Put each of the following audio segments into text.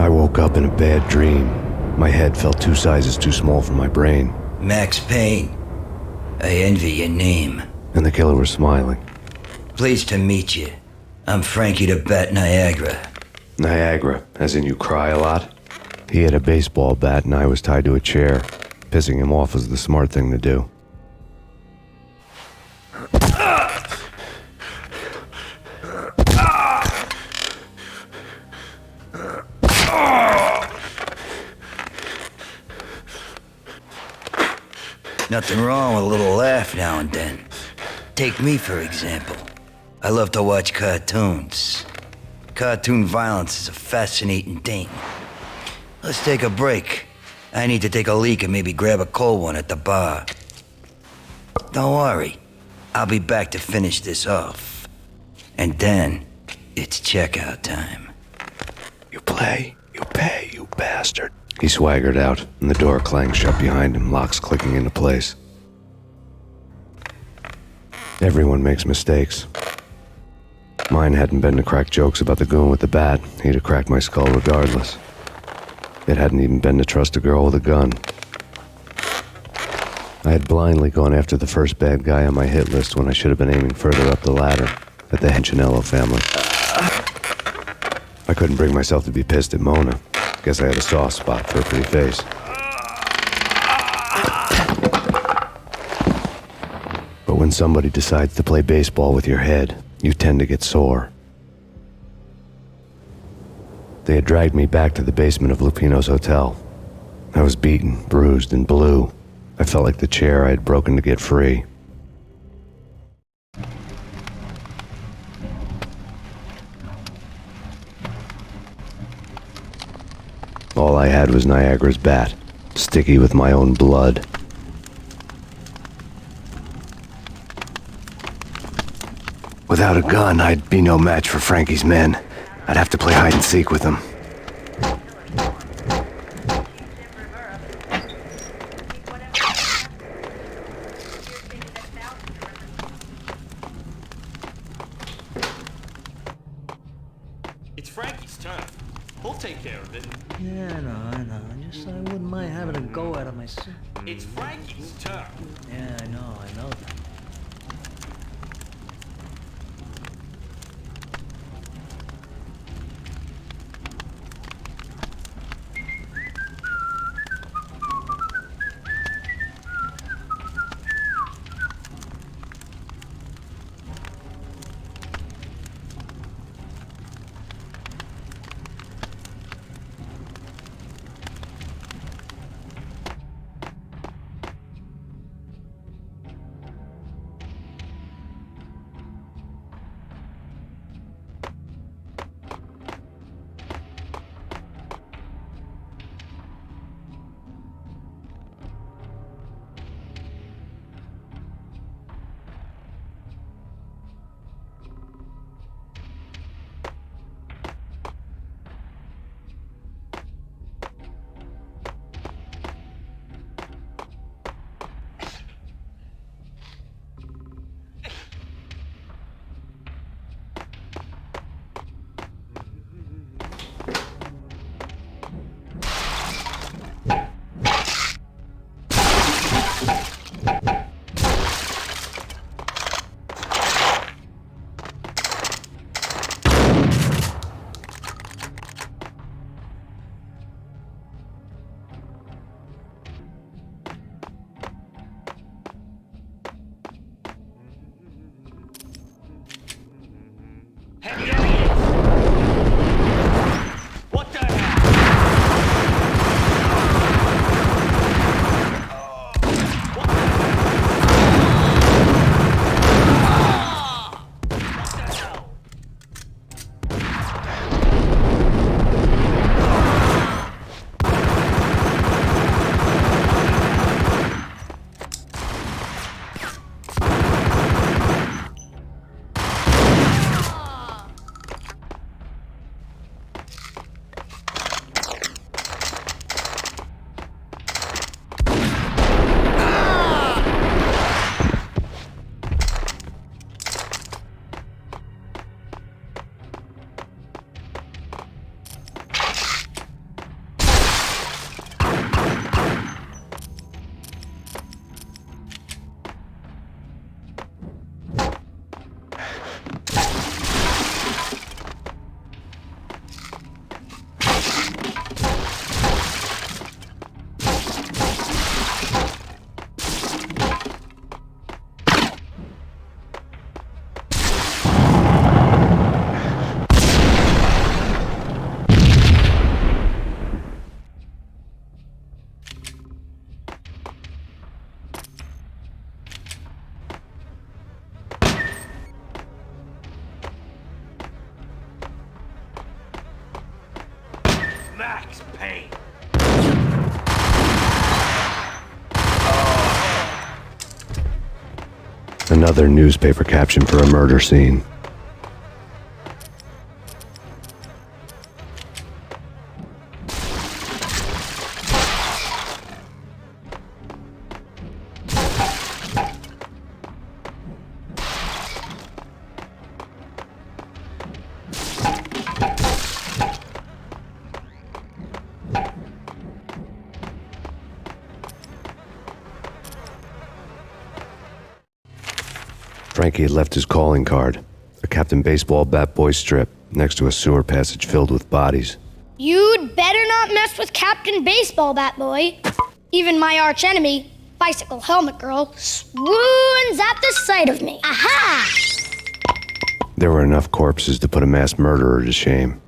I woke up in a bad dream. My head felt 2 sizes too small for my brain. Max Payne. I envy your name. And the killer was smiling. Pleased to meet you. I'm Frankie the Bat Niagara. Niagara, as in you cry a lot? He had a baseball bat and I was tied to a chair. Pissing him off was the smart thing to do. Nothing wrong with a little laugh now and then. Take me, for example. I love to watch cartoons. Cartoon violence is a fascinating thing. Let's take a break. I need to take a leak and maybe grab a cold one at the bar. Don't worry. I'll be back to finish this off. And then, it's checkout time. You play, you pay, you bastard. He swaggered out, and the door clanged shut behind him, locks clicking into place. Everyone makes mistakes. Mine hadn't been to crack jokes about the goon with the bat. He'd have cracked my skull regardless. It hadn't even been to trust a girl with a gun. I had blindly gone after the first bad guy on my hit list when I should have been aiming further up the ladder, at the Henchinello family. I couldn't bring myself to be pissed at Mona. Guess I had a soft spot for a pretty face. But when somebody decides to play baseball with your head, you tend to get sore. They had dragged me back to the basement of Lupino's hotel. I was beaten, bruised, and blue. I felt like the chair I had broken to get free. All I had was Niagara's bat, sticky with my own blood. Without a gun, I'd be no match for Frankie's men. I'd have to play hide and seek with them. It's Frankie's turn. We'll take care of it. Yeah, I know. Just I wouldn't mind having a go at it myself. It's Frankie's turn. Yeah, I know that. Max Payne. Another newspaper caption for a murder scene. Frankie had left his calling card, a Captain Baseball bat boy strip, next to a sewer passage filled with bodies. You'd better not mess with Captain Baseball Bat Boy. Even my archenemy, Bicycle Helmet Girl, swoons at the sight of me. Aha! There were enough corpses to put a mass murderer to shame.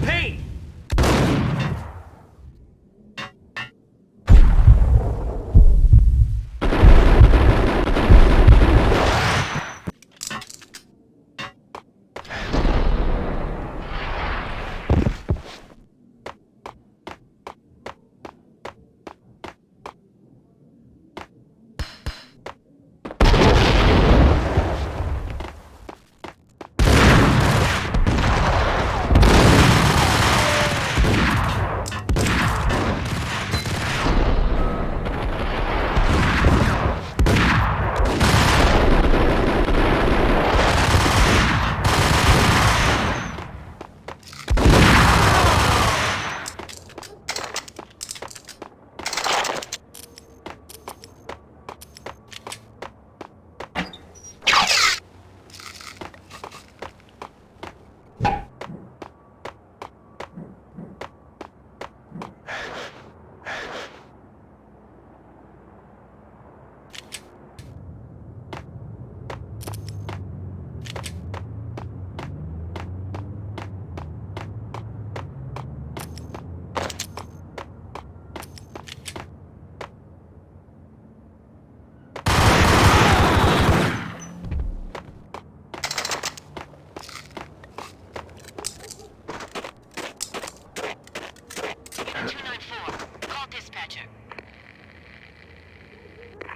Payne!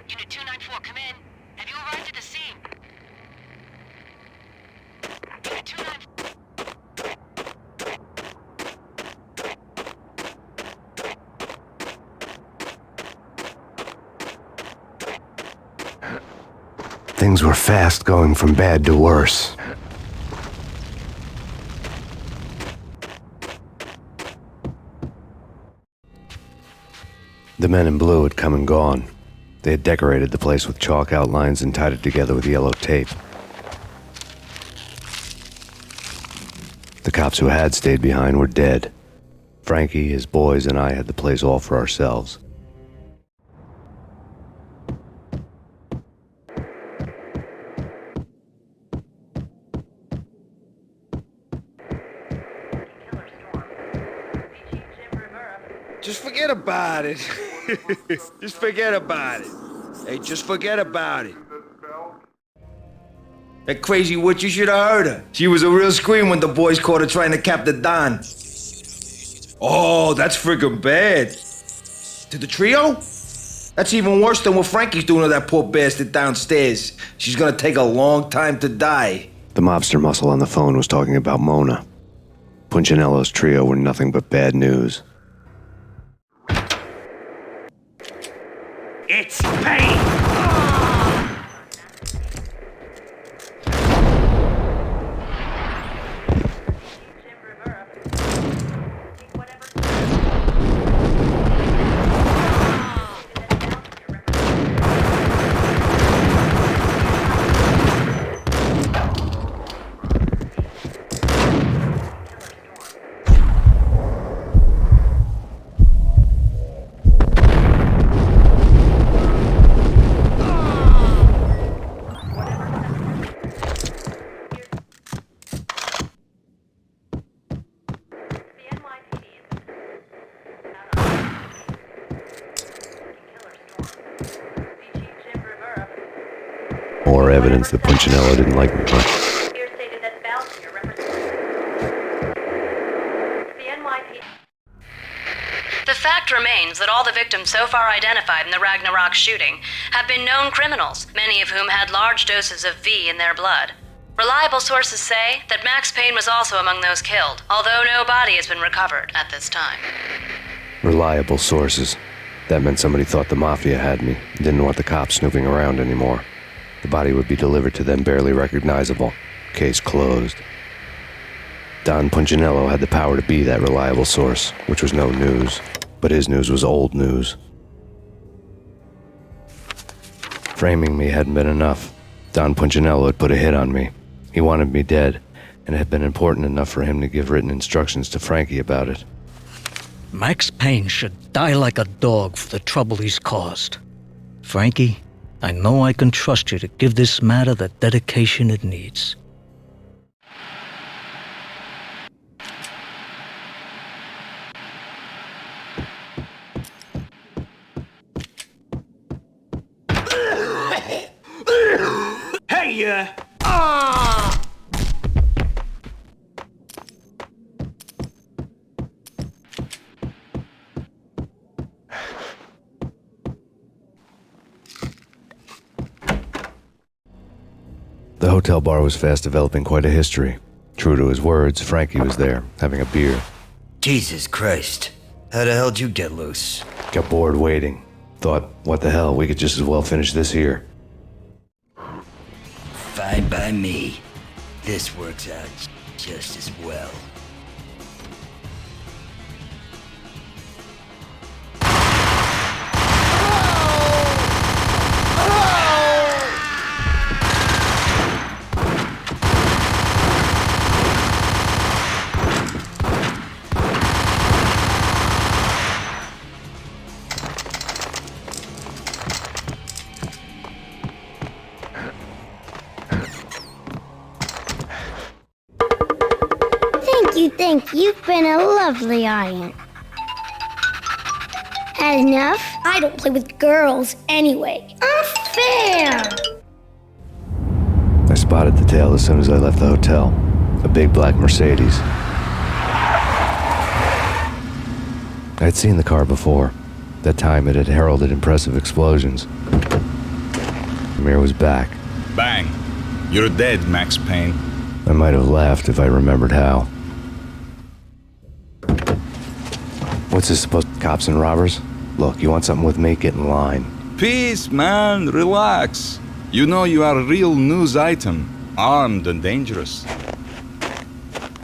Unit 294, come in. Have you arrived at the scene? Unit 294. Things were fast going from bad to worse. The men in blue had come and gone. They had decorated the place with chalk outlines and tied it together with yellow tape. The cops who had stayed behind were dead. Frankie, his boys, and I had the place all for ourselves. Just forget about it. Just forget about it. Hey, just forget about it. That crazy witch, you should have heard her. She was a real scream when the boys caught her trying to cap the Don. Oh, that's friggin' bad. To the trio? That's even worse than what Frankie's doing to that poor bastard downstairs. She's gonna take a long time to die. The mobster muscle on the phone was talking about Mona. Punchinello's trio were nothing but bad news. It's Payne! more evidence that Punchinello didn't like me much. Here stated that Valve here represents the NYPD. The fact remains that all the victims so far identified in the Ragnarok shooting have been known criminals, many of whom had large doses of V in their blood. Reliable sources say that Max Payne was also among those killed, although no body has been recovered at this time. Reliable sources. That meant somebody thought the Mafia had me, didn't want the cops snooping around anymore. The body would be delivered to them barely recognizable. Case closed. Don Punchinello had the power to be that reliable source, which was no news. But his news was old news. Framing me hadn't been enough. Don Punchinello had put a hit on me. He wanted me dead, and it had been important enough for him to give written instructions to Frankie about it. Max Payne should die like a dog for the trouble he's caused. Frankie, I know I can trust you to give this matter the dedication it needs. Hey, The hotel bar was fast developing quite a history. True to his words, Frankie was there, having a beer. Jesus Christ. How the hell did you get loose? Got bored waiting. Thought, what the hell, we could just as well finish this here. Fine by me. This works out just as well. Thank you. You've been a lovely aunt. Had enough? I don't play with girls anyway. Unfair! I spotted the tail as soon as I left the hotel. A big black Mercedes. I had seen the car before. That time it had heralded impressive explosions. Amir was back. Bang. You're dead, Max Payne. I might have laughed if I remembered how. What's this supposed to be, cops and robbers? Look, you want something with me? Get in line. Peace, man. Relax. You know you are a real news item. Armed and dangerous.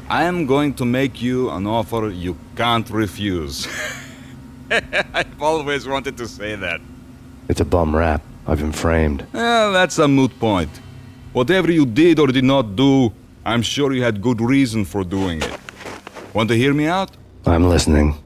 I am going to make you an offer you can't refuse. I've always wanted to say that. It's a bum rap. I've been framed. That's a moot point. Whatever you did or did not do, I'm sure you had good reason for doing it. Want to hear me out? I'm listening.